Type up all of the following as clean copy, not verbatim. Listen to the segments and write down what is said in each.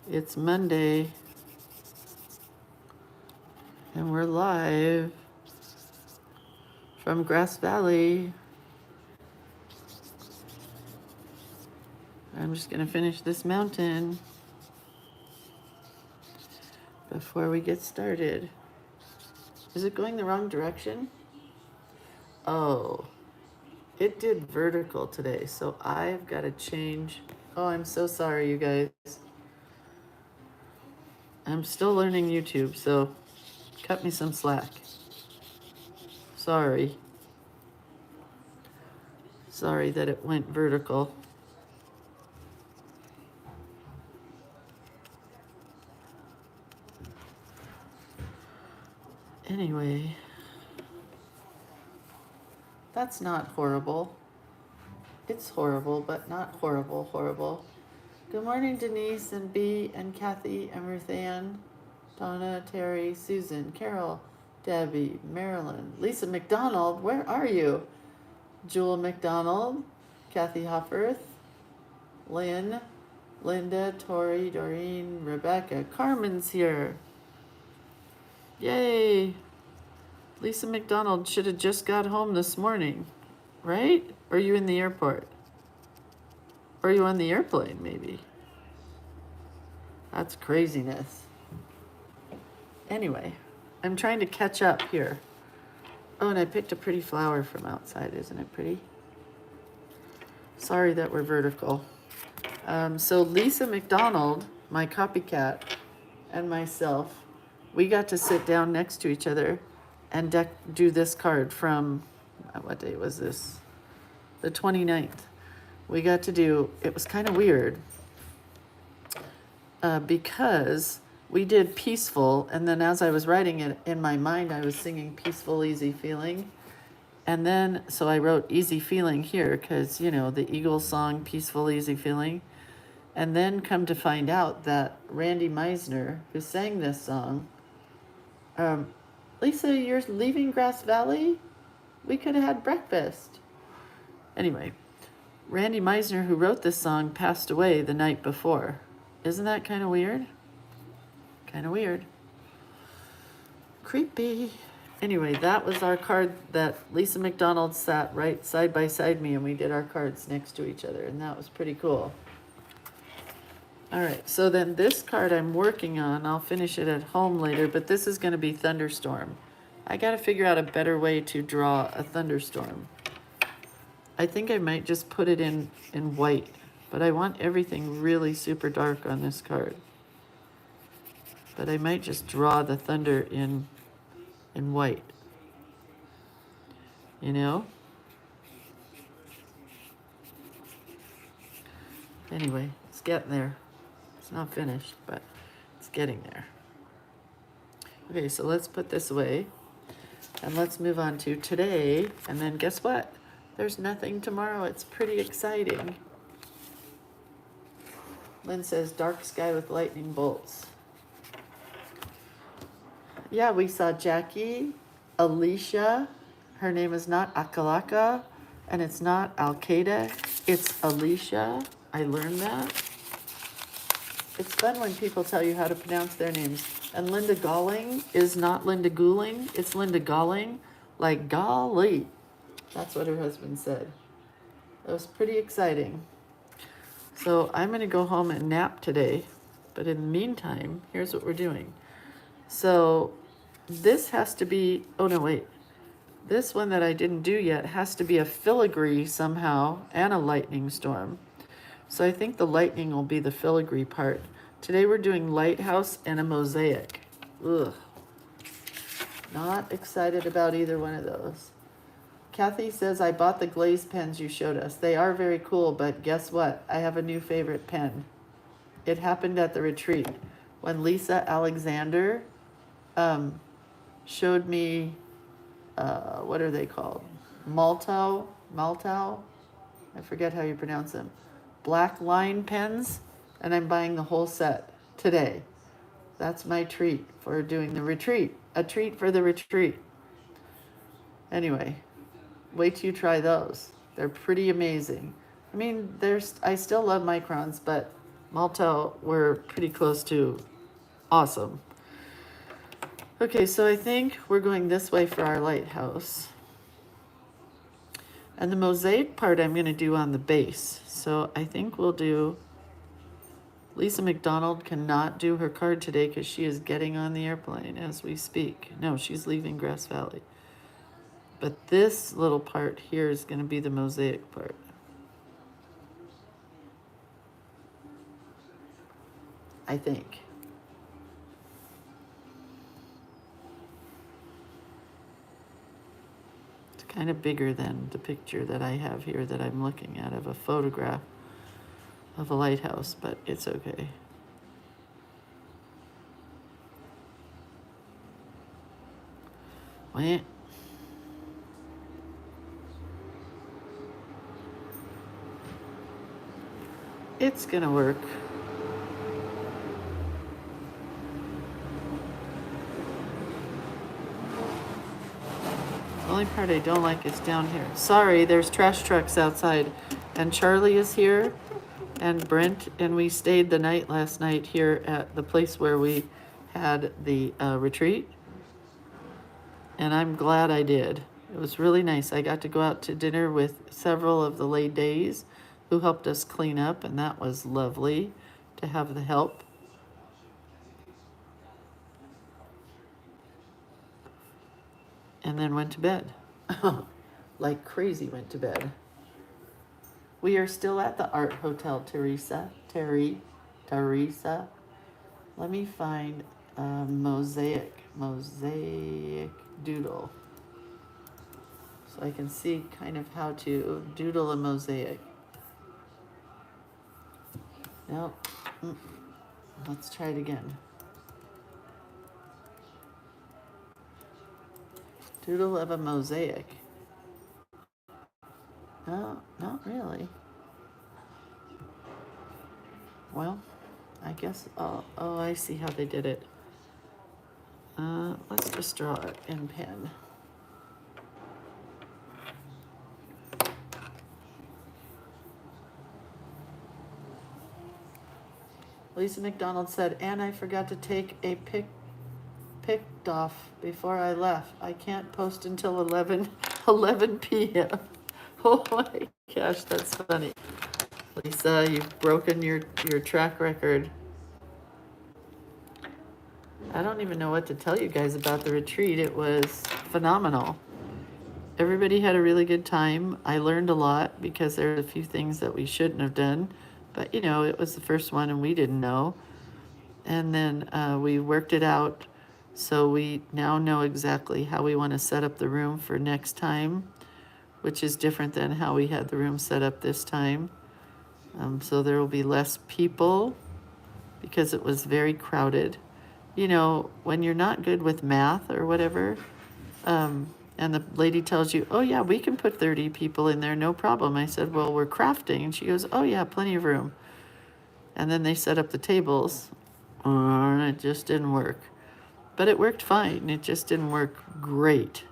It's Monday, and we're live from Grass Valley. I'm just gonna finish this mountain before we get started. Is it going the wrong direction? Oh, it did vertical today, so I've got to change. Oh, I'm so sorry, you guys. I'm still learning YouTube, so cut me some slack. Sorry. Sorry that it went vertical. Anyway, that's not horrible. It's horrible, but not horrible. Good morning, Denise and B and Kathy and Ruth Ann, Donna, Terry, Susan, Carol, Debbie, Marilyn, Lisa McDonald, where are you? Jewel McDonald, Kathy Hofferth, Lynn, Linda, Tori, Doreen, Rebecca, Carmen's here. Yay! Lisa McDonald should have just got home this morning, right? Or are you in the airport? Or are you on the airplane, maybe? That's craziness. Anyway, I'm trying to catch up here. Oh, and I picked a pretty flower from outside. Isn't it pretty? Sorry that we're vertical. So Lisa McDonald, my copycat, and myself, we got to sit down next to each other and do this card from, what day was this? The 29th. We got to do, it was kind of weird because we did peaceful, and then as I was writing it in my mind, I was singing peaceful, easy feeling. And then, so I wrote easy feeling here because, you know, the Eagles song, peaceful, easy feeling. And then come to find out that Randy Meisner, who sang this song, Lisa, you're leaving Grass Valley? We could have had breakfast. Anyway, Randy Meisner, who wrote this song, passed away the night before. Isn't that kind of weird? Kind of weird. Creepy. Anyway, that was our card that Lisa McDonald sat right side by side me, and we did our cards next to each other, and that was pretty cool. All right, so then this card I'm working on, I'll finish it at home later, but this is going to be Thunderstorm. I got to figure out a better way to draw a thunderstorm. I think I might just put it in white, but I want everything really super dark on this card. But I might just draw the thunder in white. You know? Anyway, it's getting there. It's not finished, but it's getting there. Okay, so let's put this away. And let's move on to today. And then guess what? There's nothing tomorrow. It's pretty exciting. Lynn says, dark sky with lightning bolts. Yeah, we saw Jackie, Alicia. Her name is not Akalaka, and it's not Al-Qaeda. It's Alicia. I learned that. It's fun when people tell you how to pronounce their names. And Linda Galling is not Linda Gouling. It's Linda Galling, like golly. That's what her husband said. That was pretty exciting. So I'm going to go home and nap today. But in the meantime, here's what we're doing. So this has to be, oh no, wait. This one that I didn't do yet has to be a filigree somehow and a lightning storm. So I think the lightning will be the filigree part. Today we're doing lighthouse and a mosaic. Ugh. Not excited about either one of those. Kathy says, I bought the glaze pens you showed us. They are very cool, but guess what? I have a new favorite pen. It happened at the retreat when Lisa Alexander showed me, what are they called? Maltau? I forget how you pronounce them. Black line pens, and I'm buying the whole set today. That's my treat for doing the retreat. A treat for the retreat. Anyway, wait till you try those. They're pretty amazing. I mean, I still love microns, but Malta were pretty close to awesome. Okay, so I think we're going this way for our lighthouse. And the mosaic part I'm going to do on the base. So I think we'll do... Lisa McDonald cannot do her card today because she is getting on the airplane as we speak. No, she's leaving Grass Valley. But this little part here is going to be the mosaic part. I think. It's kind of bigger than the picture that I have here that I'm looking at of a photograph of a lighthouse, but it's okay. Wait. It's gonna work. The only part I don't like is down here. Sorry, there's trash trucks outside. And Charlie is here, and Brent, and we stayed the night last night here at the place where we had the retreat. And I'm glad I did. It was really nice. I got to go out to dinner with several of the ladies who helped us clean up, and that was lovely to have the help. And then went to bed. Like crazy went to bed. We are still at the Art Hotel, Teresa. Let me find mosaic doodle. So I can see kind of how to doodle a mosaic. No, let's try it again. Doodle of a mosaic. No, not really. Well, I guess, oh, I see how they did it. Let's just draw it in pen. Lisa McDonald said, and I forgot to take a picked off before I left. I can't post until 11 p.m. Oh my gosh, that's funny. Lisa, you've broken your track record. I don't even know what to tell you guys about the retreat. It was phenomenal. Everybody had a really good time. I learned a lot because there were a few things that we shouldn't have done. But, you know, it was the first one and we didn't know. And then we worked it out. So we now know exactly how we want to set up the room for next time, which is different than how we had the room set up this time. So there will be less people because it was very crowded. You know, when you're not good with math or whatever, and the lady tells you, oh yeah, we can put 30 people in there, no problem. I said, well, we're crafting. And she goes, oh yeah, plenty of room. And then they set up the tables, and it just didn't work. But it worked fine. It just didn't work great.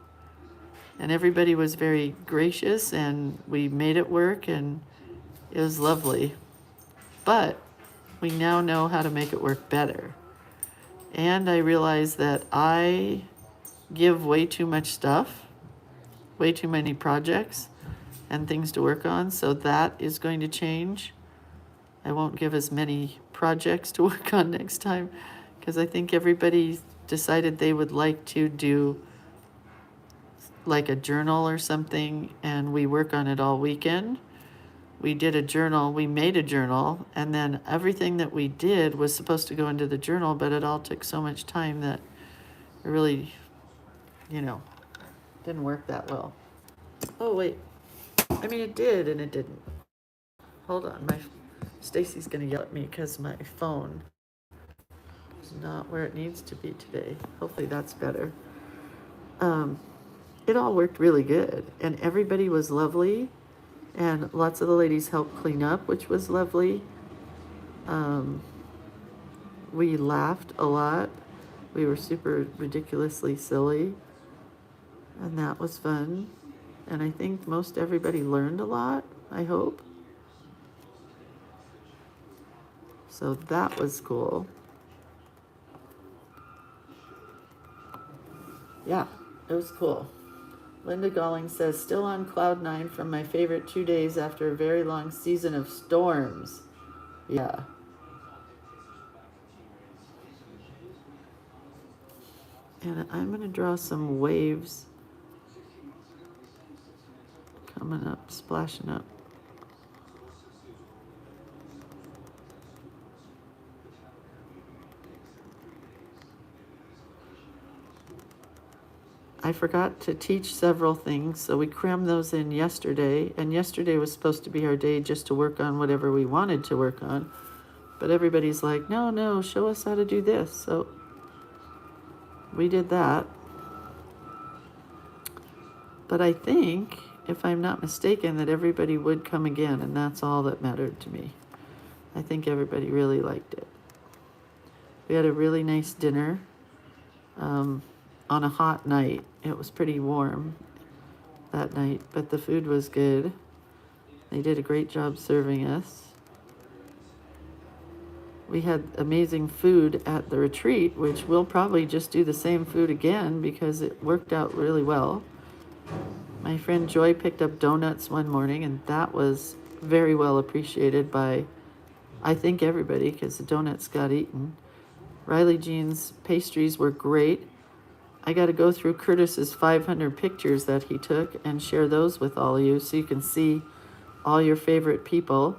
And everybody was very gracious, and we made it work, and it was lovely. But we now know how to make it work better. And I realized that I give way too much stuff, way too many projects and things to work on. So that is going to change. I won't give as many projects to work on next time because I think everybody decided they would like to do like a journal or something, and we work on it all weekend. We did a journal, we made a journal, and then everything that we did was supposed to go into the journal, but it all took so much time that it really, you know, didn't work that well. Oh, wait. I mean, it did and it didn't. Hold on. Stacy's going to yell at me because my phone is not where it needs to be today. Hopefully that's better. It all worked really good, and everybody was lovely, and lots of the ladies helped clean up, which was lovely. We laughed a lot. We were super ridiculously silly, and that was fun. And I think most everybody learned a lot, I hope. So that was cool. Yeah, it was cool. Linda Galling says, still on cloud 9 from my favorite 2 days after a very long season of storms. Yeah. And I'm going to draw some waves coming up, splashing up. I forgot to teach several things, so we crammed those in yesterday. And yesterday was supposed to be our day just to work on whatever we wanted to work on. But everybody's like, no, show us how to do this. So we did that. But I think, if I'm not mistaken, that everybody would come again, and that's all that mattered to me. I think everybody really liked it. We had a really nice dinner on a hot night. It was pretty warm that night, but the food was good. They did a great job serving us. We had amazing food at the retreat, which we'll probably just do the same food again because it worked out really well. My friend Joy picked up donuts one morning, and that was very well appreciated by, I think, everybody, because the donuts got eaten. Riley Jean's pastries were great. I got to go through Curtis's 500 pictures that he took and share those with all of you so you can see all your favorite people.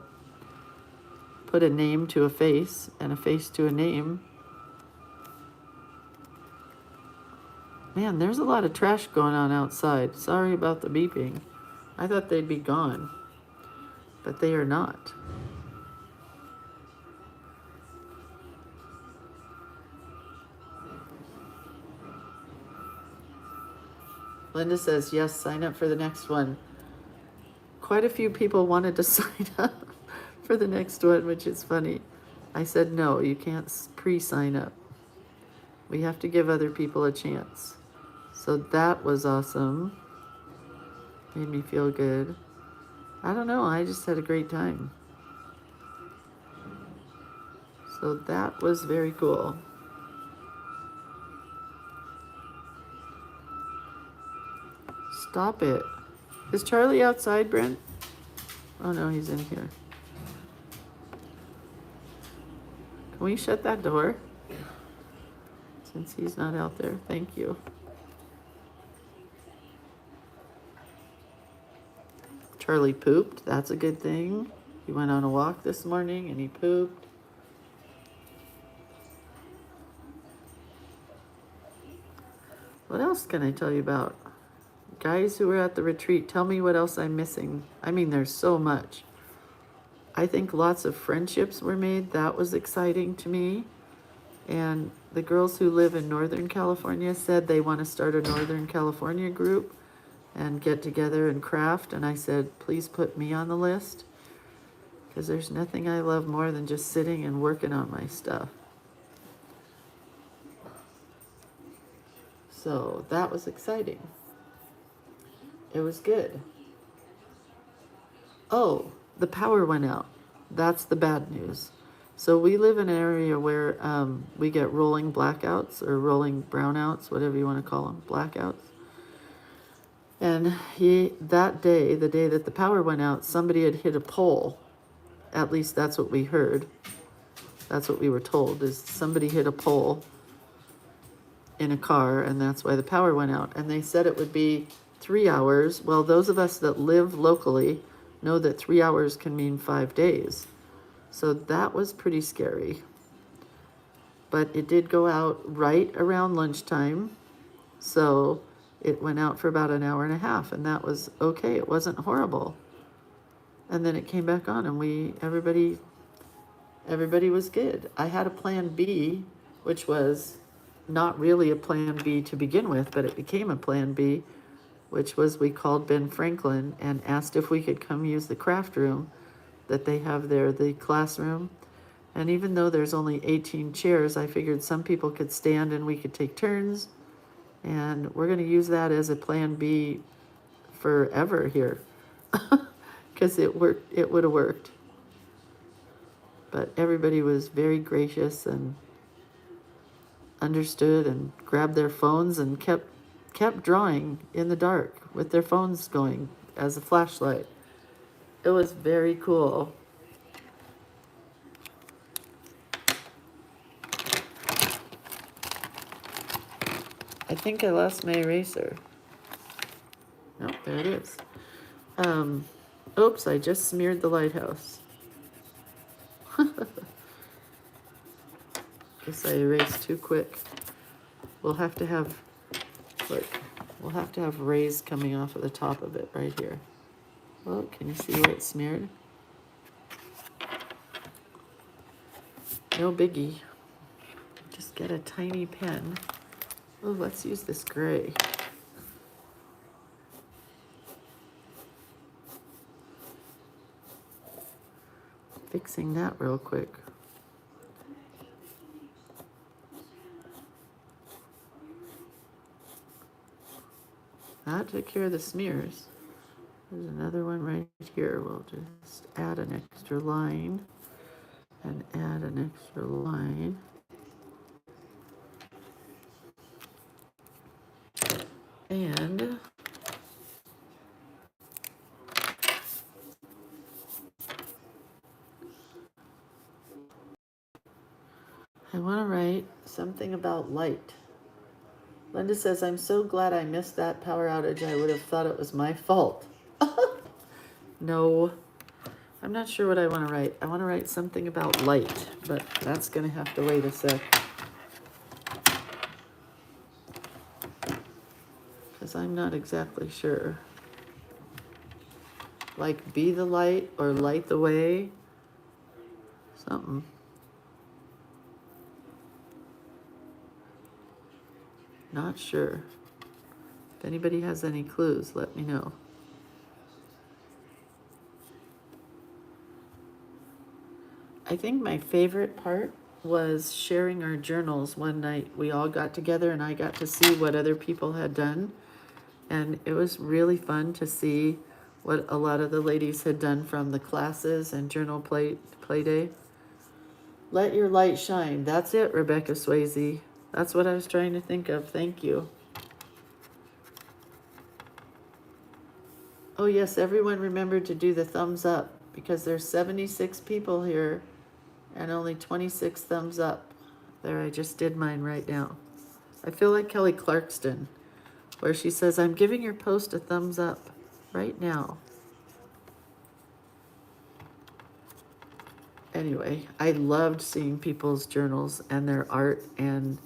Put a name to a face and a face to a name. Man, there's a lot of trash going on outside. Sorry about the beeping. I thought they'd be gone, but they are not. Linda says, yes, sign up for the next one. Quite a few people wanted to sign up for the next one, which is funny. I said, no, you can't pre-sign up. We have to give other people a chance. So that was awesome. Made me feel good. I don't know, I just had a great time. So that was very cool. Stop it. Is Charlie outside, Brent? Oh no, he's in here. Can we shut that door? Since he's not out there, thank you. Charlie pooped, that's a good thing. He went on a walk this morning and he pooped. What else can I tell you about? Guys who were at the retreat, tell me what else I'm missing. I mean, there's so much. I think lots of friendships were made. That was exciting to me. And the girls who live in Northern California said they want to start a Northern California group and get together and craft. And I said, please put me on the list, because there's nothing I love more than just sitting and working on my stuff. So that was exciting. It was good. Oh, the power went out. That's the bad news. So we live in an area where we get rolling blackouts or rolling brownouts, whatever you want to call them, blackouts. And that day, the day that the power went out, somebody had hit a pole. At least that's what we heard. That's what we were told, is somebody hit a pole in a car, and that's why the power went out. And they said it would be 3 hours. Well, those of us that live locally know that 3 hours can mean 5 days. So that was pretty scary. But it did go out right around lunchtime. So it went out for about an hour and a half, and that was okay. It wasn't horrible. And then it came back on, and everybody was good. I had a plan B, which was not really a plan B to begin with, but it became a plan B, which was we called Ben Franklin and asked if we could come use the craft room that they have there, the classroom. And even though there's only 18 chairs, I figured some people could stand and we could take turns. And we're going to use that as a plan B forever here, because it worked. It would have worked. But everybody was very gracious and understood and grabbed their phones and kept drawing in the dark with their phones going as a flashlight. It was very cool. I think I lost my eraser. Nope, there it is. Oops, I just smeared the lighthouse. Guess I erased too quick. We'll have to have, look, we'll have to have rays coming off of the top of it right here. Oh, can you see where it's smeared? No biggie. Just get a tiny pen. Oh, let's use this gray. Fixing that real quick. That took care of the smears. There's another one right here. We'll just add an extra line and add an extra line. And I want to write something about light. Linda says, I'm so glad I missed that power outage. I would have thought it was my fault. No, I'm not sure what I want to write. I want to write something about light, but that's going to have to wait a sec. Because I'm not exactly sure. Like be the light or light the way. Something. Not sure. If anybody has any clues, let me know. I think my favorite part was sharing our journals one night. We all got together and I got to see what other people had done. And it was really fun to see what a lot of the ladies had done from the classes and journal play day. Let your light shine. That's it, Rebecca Swayze. That's what I was trying to think of. Thank you. Oh yes, everyone remembered to do the thumbs up because there's 76 people here and only 26 thumbs up. There, I just did mine right now. I feel like Kelly Clarkson, where she says, I'm giving your post a thumbs up right now. Anyway, I loved seeing people's journals and their art, and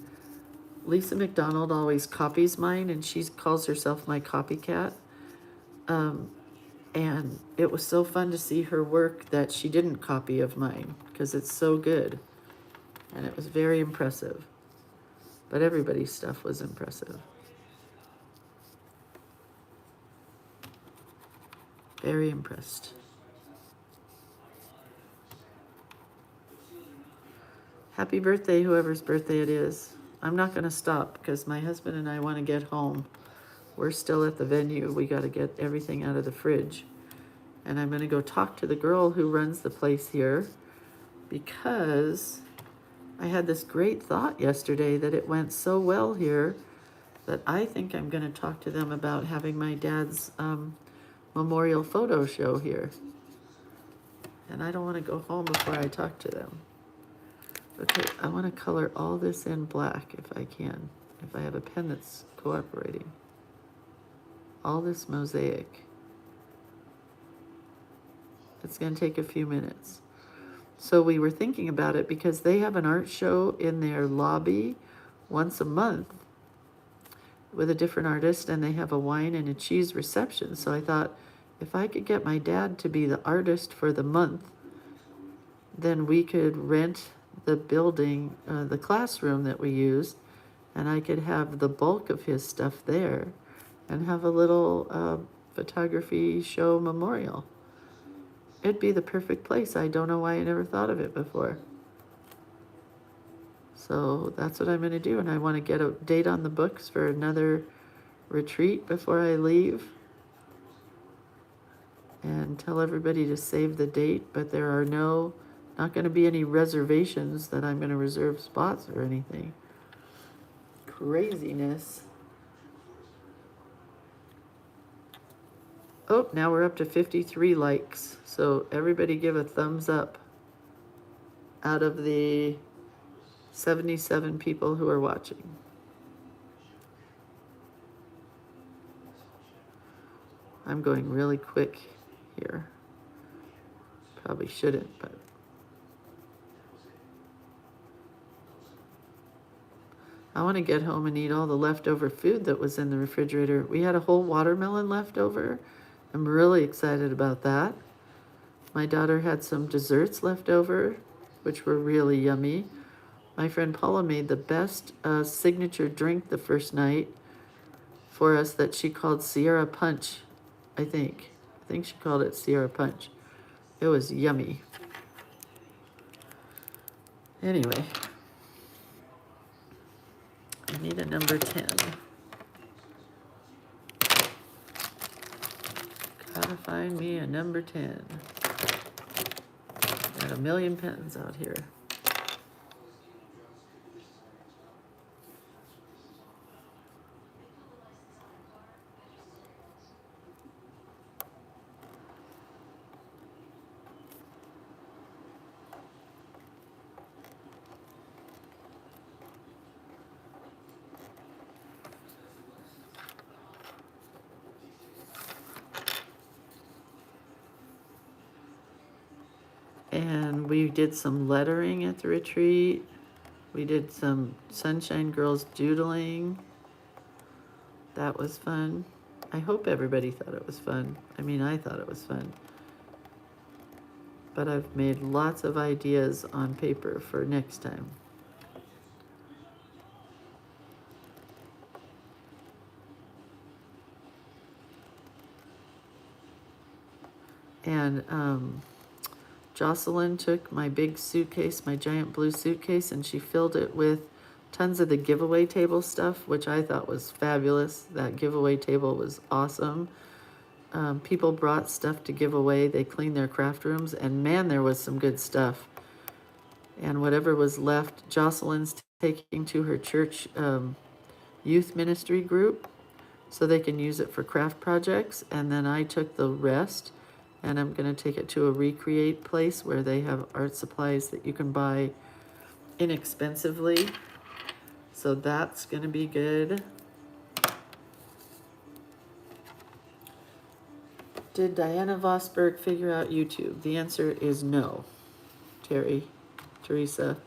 Lisa McDonald always copies mine, and she calls herself my copycat. And it was so fun to see her work that she didn't copy of mine, because it's so good. And it was very impressive. But everybody's stuff was impressive. Very impressed. Happy birthday, whoever's birthday it is. I'm not going to stop because my husband and I want to get home. We're still at the venue. We got to get everything out of the fridge. And I'm going to go talk to the girl who runs the place here because I had this great thought yesterday that it went so well here that I think I'm going to talk to them about having my dad's memorial photo show here. And I don't want to go home before I talk to them. Okay, I want to color all this in black if I can, if I have a pen that's cooperating. All this mosaic. It's going to take a few minutes. So we were thinking about it because they have an art show in their lobby once a month with a different artist, and they have a wine and a cheese reception. So I thought, if I could get my dad to be the artist for the month, then we could rent the building, the classroom that we use, and I could have the bulk of his stuff there and have a little photography show memorial. It'd be the perfect place. I don't know why I never thought of it before. So that's what I'm going to do, and I want to get a date on the books for another retreat before I leave and tell everybody to save the date, but there are no Not going to be any reservations that I'm going to reserve spots or anything. Craziness. Oh, now we're up to 53 likes. So everybody give a thumbs up out of the 77 people who are watching. I'm going really quick here. Probably shouldn't, but I want to get home and eat all the leftover food that was in the refrigerator. We had a whole watermelon left over. I'm really excited about that. My daughter had some desserts left over, which were really yummy. My friend Paula made the best signature drink the first night for us that she called Sierra Punch, I think. I think she called it Sierra Punch. It was yummy. Anyway, I need a number 10. Gotta find me a number 10. Got a million pens out here. And we did some lettering at the retreat. We did some Sunshine Girls doodling. That was fun. I hope everybody thought it was fun. I mean, I thought it was fun. But I've made lots of ideas on paper for next time. And Jocelyn took my big suitcase, my giant blue suitcase, and she filled it with tons of the giveaway table stuff, which I thought was fabulous. That giveaway table was awesome. People brought stuff to give away. They cleaned their craft rooms, and man, there was some good stuff. And whatever was left, Jocelyn's taking to her church youth ministry group so they can use it for craft projects. And then I took the rest, and I'm going to take it to a Recreate place where they have art supplies that you can buy inexpensively. So that's going to be good. Did Diana Vosberg figure out YouTube? The answer is no. Teresa,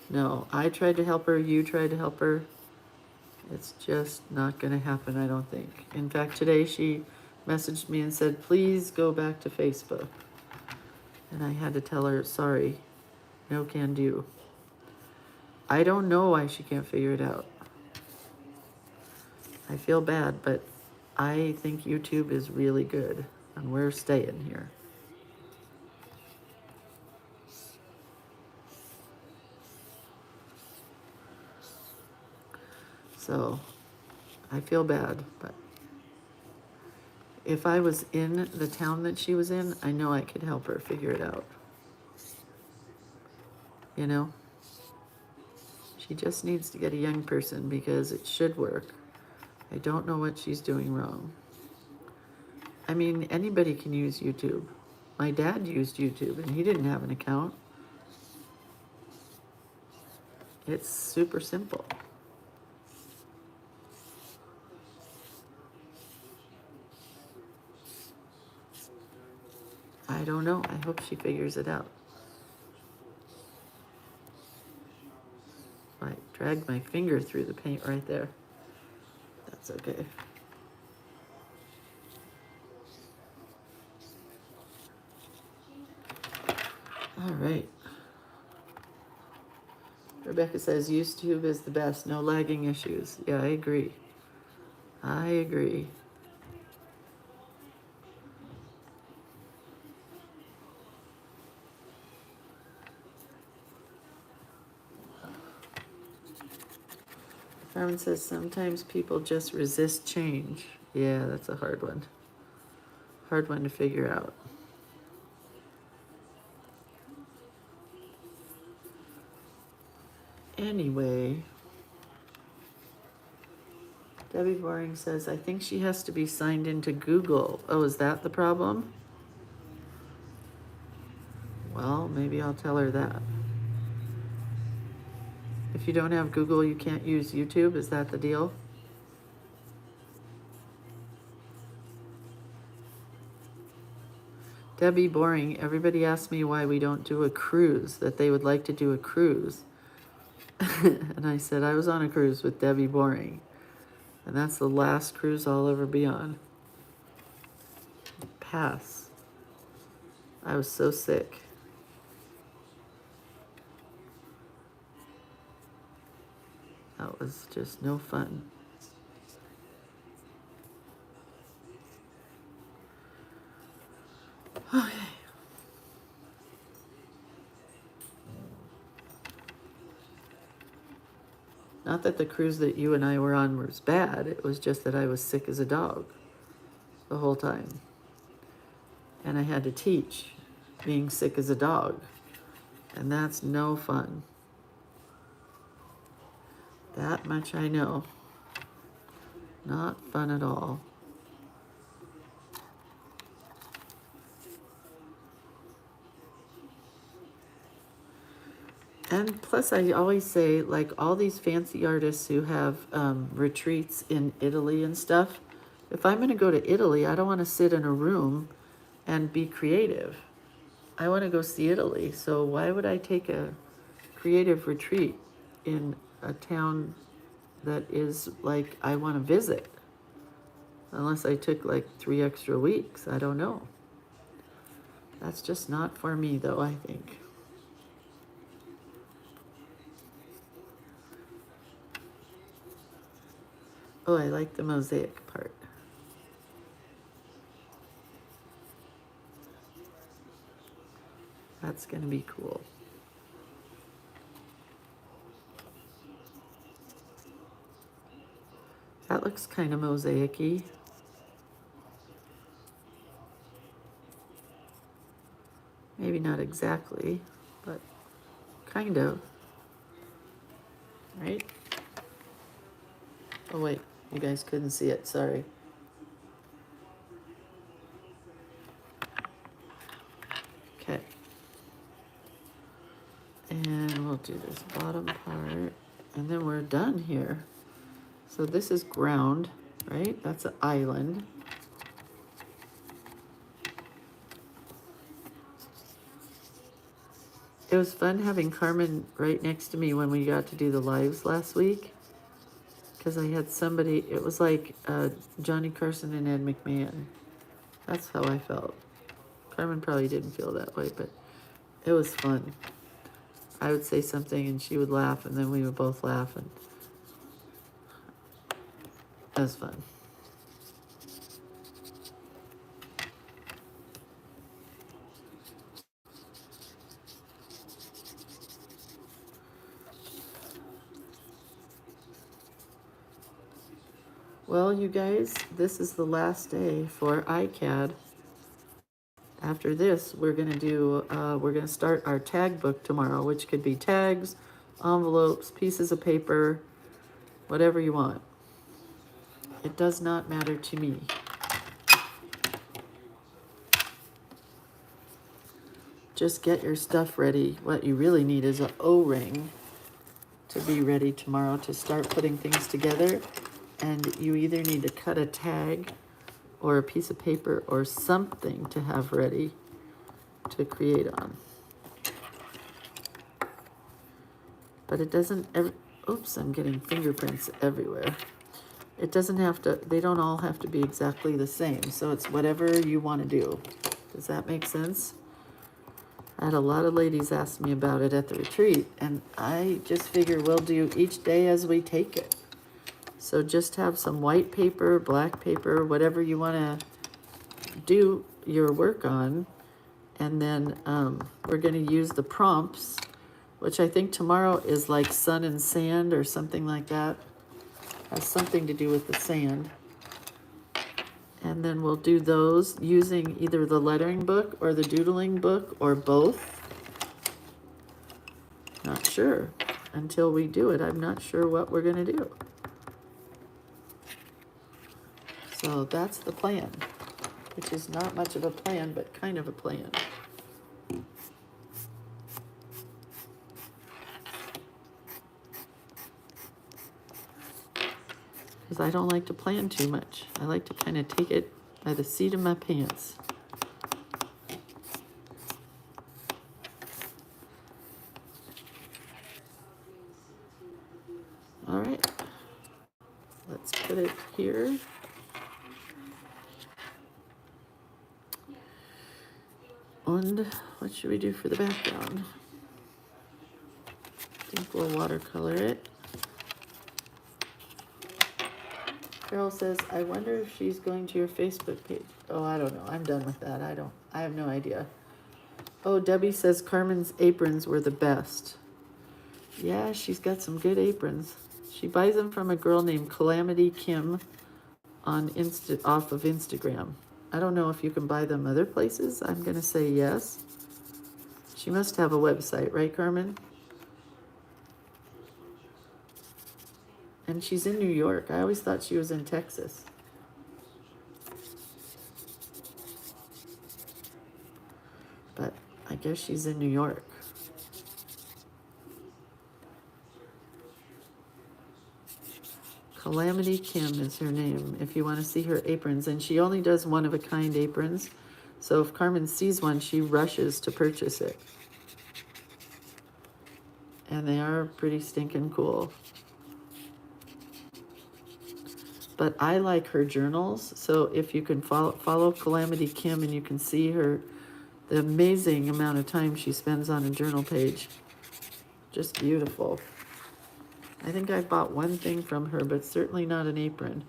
no. I tried to help her. You tried to help her. It's just not going to happen, I don't think. In fact, today she messaged me and said, please go back to Facebook. And I had to tell her, sorry, no can do. I don't know why she can't figure it out. I feel bad, but I think YouTube is really good, and we're staying here. So, I feel bad, but if I was in the town that she was in, I know I could help her figure it out. You know? She just needs to get a young person because it should work. I don't know what she's doing wrong. I mean, anybody can use YouTube. My dad used YouTube and he didn't have an account. It's super simple. I don't know. I hope she figures it out. I dragged my finger through the paint right there. That's okay. All right. Rebecca says YouTube is the best. No lagging issues. Yeah, I agree. I agree. Carmen says sometimes people just resist change. Yeah, that's a hard one. Hard one to figure out. Anyway, Debbie Boring says, I think she has to be signed into Google. Oh, is that the problem? Well, maybe I'll tell her that. If you don't have Google, you can't use YouTube. Is that the deal? Debbie Boring, everybody asks me why we don't do a cruise, that they would like to do a cruise. And I said, I was on a cruise with Debbie Boring. And that's the last cruise I'll ever be on. Pass. I was so sick. That was just no fun. Okay. Not that the cruise that you and I were on was bad. It was just that I was sick as a dog the whole time. And I had to teach being sick as a dog. And that's no fun. That much I know. Not fun at all. And plus, I always say, like, all these fancy artists who have retreats in Italy and stuff, if I'm going to go to Italy, I don't want to sit in a room and be creative. I want to go see Italy. So why would I take a creative retreat in a town that is, like, I want to visit? Unless I took, like, 3 extra weeks. I don't know. That's just not for me, though, I think. Oh, I like the mosaic part. That's going to be cool. That looks kind of mosaic-y. Maybe not exactly, but kind of. Right? Oh, wait. You guys couldn't see it. Sorry. Okay. And we'll do this bottom part. And then we're done here. So this is ground, right? That's an island. It was fun having Carmen right next to me when we got to do the lives last week. Because I had somebody, it was like Johnny Carson and Ed McMahon. That's how I felt. Carmen probably didn't feel that way, but it was fun. I would say something and she would laugh, and then we would both laugh, and it was fun. Well, you guys, this is the last day for ICAD. After this, we're gonna start our tag book tomorrow, which could be tags, envelopes, pieces of paper, whatever you want. It does not matter to me. Just get your stuff ready. What you really need is an O-ring to be ready tomorrow to start putting things together. And you either need to cut a tag or a piece of paper or something to have ready to create on. But it doesn't ever, oops, I'm getting fingerprints everywhere. It doesn't have to, they don't all have to be exactly the same. So it's whatever you want to do. Does that make sense? I had a lot of ladies ask me about it at the retreat, and I just figure we'll do each day as we take it. So just have some white paper, black paper, whatever you want to do your work on. And then we're going to use the prompts, which I think tomorrow is like sun and sand or something like that. Has something to do with the sand. And then we'll do those using either the lettering book or the doodling book or both. Not sure. until we do it, I'm not sure what we're gonna do. So that's the plan, which is not much of a plan, but kind of a plan. Because I don't like to plan too much. I like to kind of take it by the seat of my pants. All right, let's put it here. And what should we do for the background? I think we'll watercolor it. Carol says, I wonder if she's going to your Facebook page. Oh, I don't know. I'm done with that. I have no idea. Oh, Debbie says Carmen's aprons were the best. Yeah, she's got some good aprons. She buys them from a girl named Calamity Kim on off of Instagram. I don't know if you can buy them other places. I'm going to say yes. She must have a website, right, Carmen? And she's in New York. I always thought she was in Texas. But I guess she's in New York. Calamity Kim is her name, if you want to see her aprons. And she only does one-of-a-kind aprons. So if Carmen sees one, she rushes to purchase it. And they are pretty stinking cool. But I like her journals. So if you can follow Calamity Kim, and you can see the amazing amount of time she spends on a journal page. Just beautiful. I think I bought one thing from her, but certainly not an apron.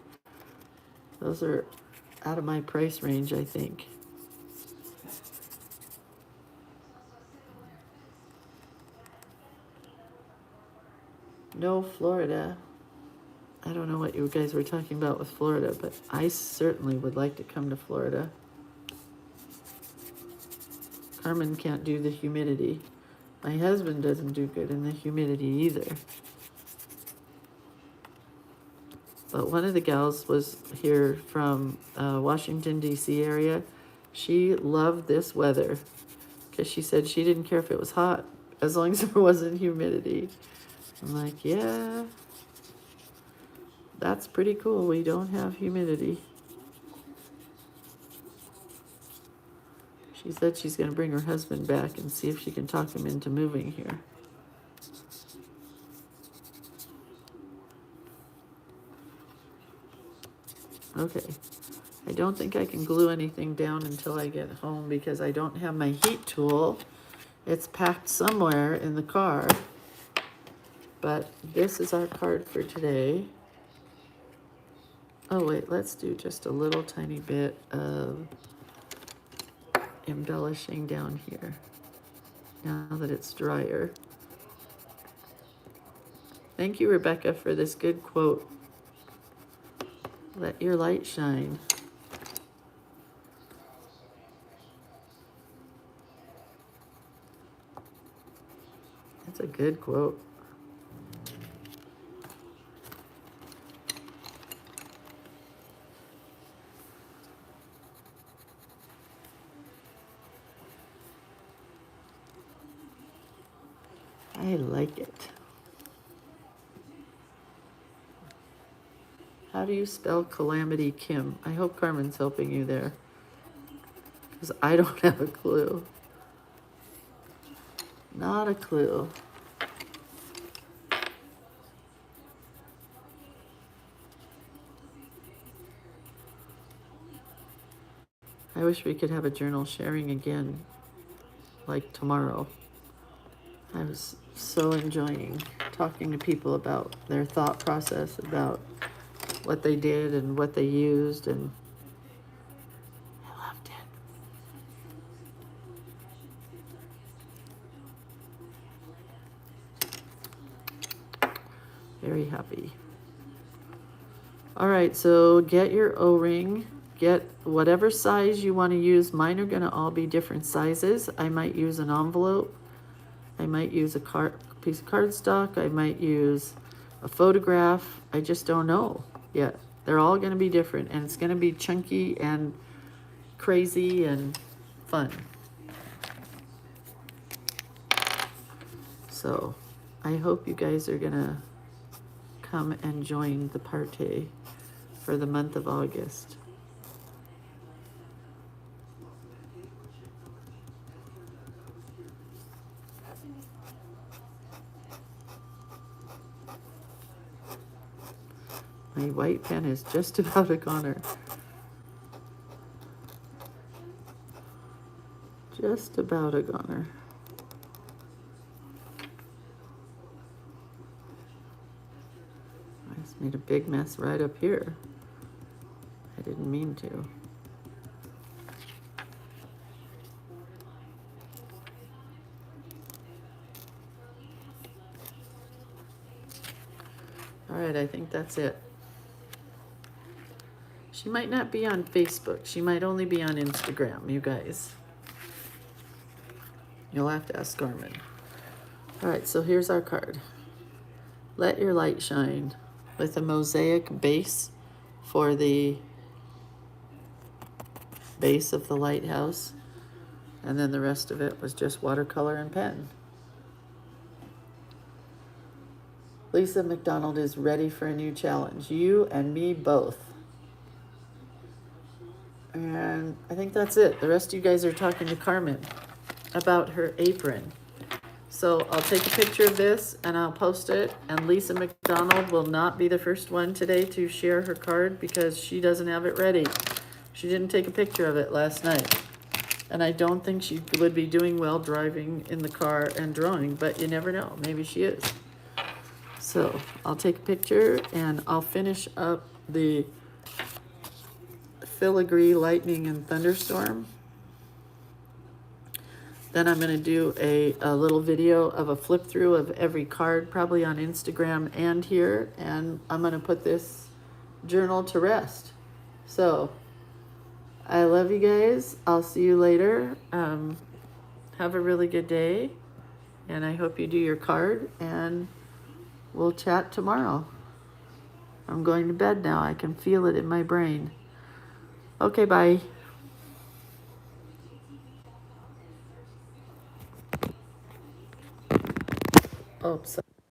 Those are out of my price range, I think. No, Florida. I don't know what you guys were talking about with Florida, but I certainly would like to come to Florida. Carmen can't do the humidity. My husband doesn't do good in the humidity either. But one of the gals was here from Washington, D.C. area. She loved this weather because she said she didn't care if it was hot as long as there wasn't humidity. I'm like, yeah, that's pretty cool. We don't have humidity. She said she's going to bring her husband back and see if she can talk him into moving here. Okay, I don't think I can glue anything down until I get home because I don't have my heat tool. It's packed somewhere in the car. But this is our card for today. Oh wait, let's do just a little tiny bit of embellishing down here now that it's drier. Thank you, Rebecca, for this good quote. Let your light shine. That's a good quote. I like it. How do you spell Calamity Kim? I hope Carmen's helping you there, because I don't have a clue. Not a clue. I wish we could have a journal sharing again, like tomorrow. I was so enjoying talking to people about their thought process, about what they did and what they used, and I loved it. Very happy. All right, so get your O-ring. Get whatever size you want to use. Mine are going to all be different sizes. I might use an envelope. I might use a piece of cardstock. I might use a photograph. I just don't know yet. They're all going to be different, and it's going to be chunky and crazy and fun. So I hope you guys are going to come and join the party for the month of August. My white pen is just about a goner. Just about a goner. I just made a big mess right up here. I didn't mean to. All right, I think that's it. She might not be on Facebook. She might only be on Instagram, you guys. You'll have to ask Garmin. All right, so here's our card. Let your light shine, with a mosaic base for the base of the lighthouse. And then the rest of it was just watercolor and pen. Lisa McDonald is ready for a new challenge. You and me both. And I think that's it. The rest of you guys are talking to Carmen about her apron. So I'll take a picture of this and I'll post it. And Lisa McDonald will not be the first one today to share her card because she doesn't have it ready. She didn't take a picture of it last night. And I don't think she would be doing well driving in the car and drawing, but you never know. Maybe she is. So I'll take a picture and I'll finish up the filigree lightning and thunderstorm. Then I'm going to do a little video of a flip through of every card, probably on Instagram and here. And I'm going to put this journal to rest. So I love you guys. I'll see you later. Have a really good day. And I hope you do your card. And we'll chat tomorrow. I'm going to bed now. I can feel it in my brain. Okay, bye. Oops.